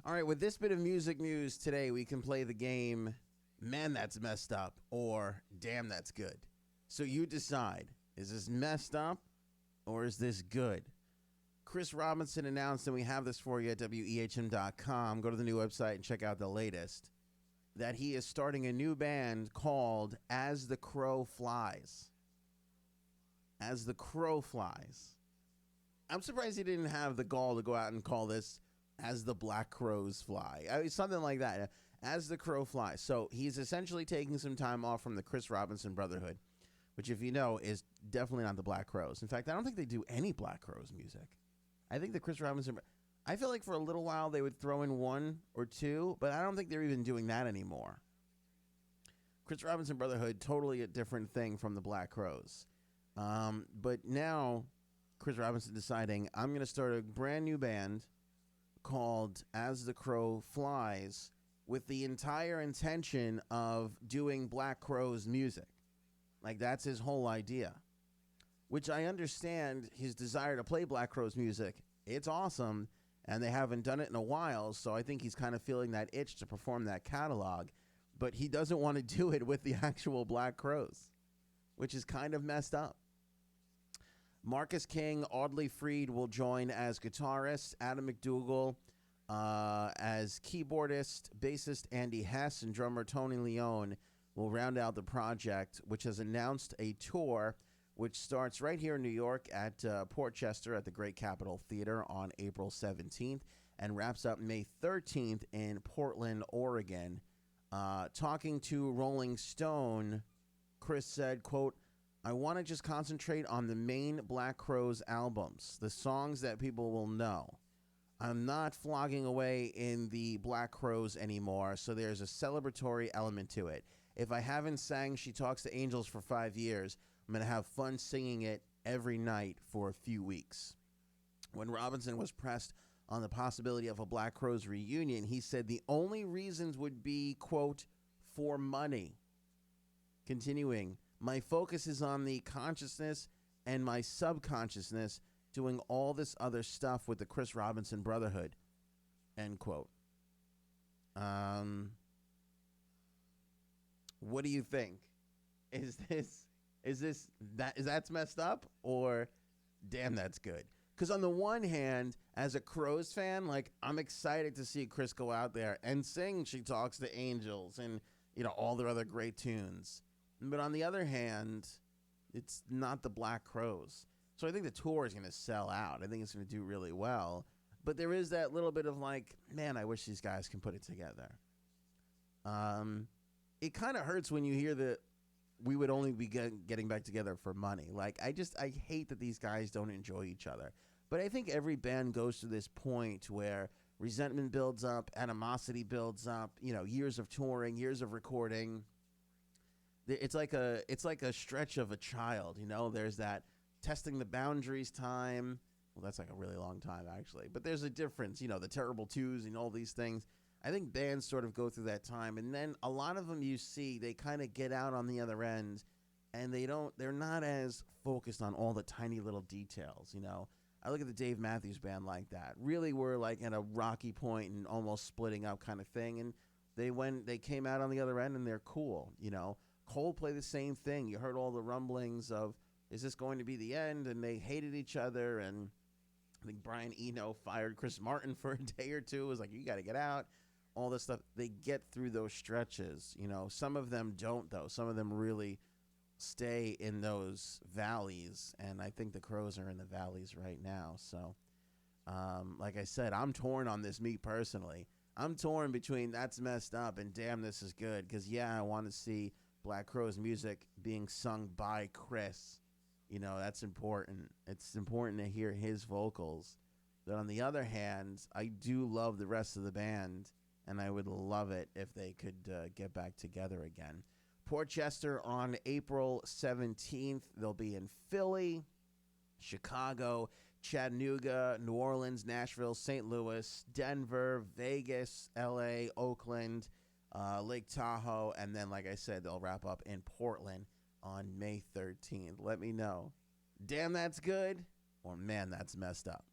All right, with this bit of music news today, we can play the game Man, That's Messed Up or Damn, That's Good. So you decide, is this messed up or is this good? Chris Robinson announced, and we have this for you at WEHM.com. Go to the new website and check out the latest, that he is starting a new band called As the Crow Flies. As the Crow Flies. I'm surprised he didn't have the gall to go out and call this As the Black Crows Fly. I mean, something like that. As the Crow Flies. So he's essentially taking some time off from the Chris Robinson Brotherhood, which, if you know, is definitely not the Black Crows. In fact, I don't think they do any Black Crows music. I think the Chris Robinson... I feel like for a little while they would throw in one or two, but I don't think they're even doing that anymore. Chris Robinson Brotherhood, totally a different thing from the Black Crows. But now Chris Robinson deciding, I'm going to start a brand new band called As the Crow Flies with the entire intention of doing Black Crowes music. Like, that's his whole idea, which I understand his desire to play Black Crowes music. It's awesome, and they haven't done it in a while, so I think he's kind of feeling that itch to perform that catalog, but he doesn't want to do it with the actual Black Crowes, which is kind of messed up. Marcus King, Audley Freed will join as guitarist, Adam McDougall as keyboardist, bassist Andy Hess, and drummer Tony Leone will round out the project, which has announced a tour which starts right here in New York at Portchester at the Great Capitol Theater on April 17th and wraps up May 13th in Portland, Oregon. Talking to Rolling Stone, Chris said, quote, I want to just concentrate on the main Black Crowes albums, the songs that people will know. I'm not flogging away in the Black Crowes anymore, so there's a celebratory element to it. If I haven't sang She Talks to Angels for 5 years, I'm going to have fun singing it every night for a few weeks. When Robinson was pressed on the possibility of a Black Crowes reunion, he said the only reasons would be, quote, for money. Continuing, my focus is on the consciousness and my subconsciousness doing all this other stuff with the Chris Robinson Brotherhood, end quote. What do you think? Is that's messed up or damn, that's good? Because on the one hand, as a Crows fan, like, I'm excited to see Chris go out there and sing She Talks to Angels and, you know, all their other great tunes. But on the other hand, it's not the Black Crowes. So I think the tour is going to sell out. I think it's going to do really well. But there is that little bit of like, man, I wish these guys can put it together. It kind of hurts when you hear that we would only be getting back together for money. Like, I hate that these guys don't enjoy each other. But I think every band goes to this point where resentment builds up, animosity builds up, you know, years of touring, years of recording. It's like a stretch of a child, you know. There's that testing the boundaries time. Well, that's like a really long time, actually. But there's a difference, you know, the terrible twos and all these things. I think bands sort of go through that time. And then a lot of them you see, they kind of get out on the other end and they're not as focused on all the tiny little details, you know. I look at the Dave Matthews Band like that. Really were like at a rocky point and almost splitting up kind of thing. And they came out on the other end and they're cool, you know. Coldplay, the same thing. You heard all the rumblings of, is this going to be the end? And they hated each other. And I think Brian Eno fired Chris Martin for a day or two. It was like, you got to get out. All this stuff. They get through those stretches. You know, some of them don't, though. Some of them really stay in those valleys. And I think the Crows are in the valleys right now. So, like I said, I'm torn on this, me personally. I'm torn between that's messed up and damn, this is good. Because, yeah, I want to see Black Crowes music being sung by Chris. You know, that's important. It's important to hear his vocals. But on the other hand, I do love the rest of the band, and I would love it if they could get back together again. Portchester on April 17th. They'll be in Philly, Chicago, Chattanooga, New Orleans, Nashville, St. Louis, Denver, Vegas, LA, Oakland, Lake Tahoe, and then, like I said, they'll wrap up in Portland on May 13th. Let me know. Damn, that's good, or man, that's messed up.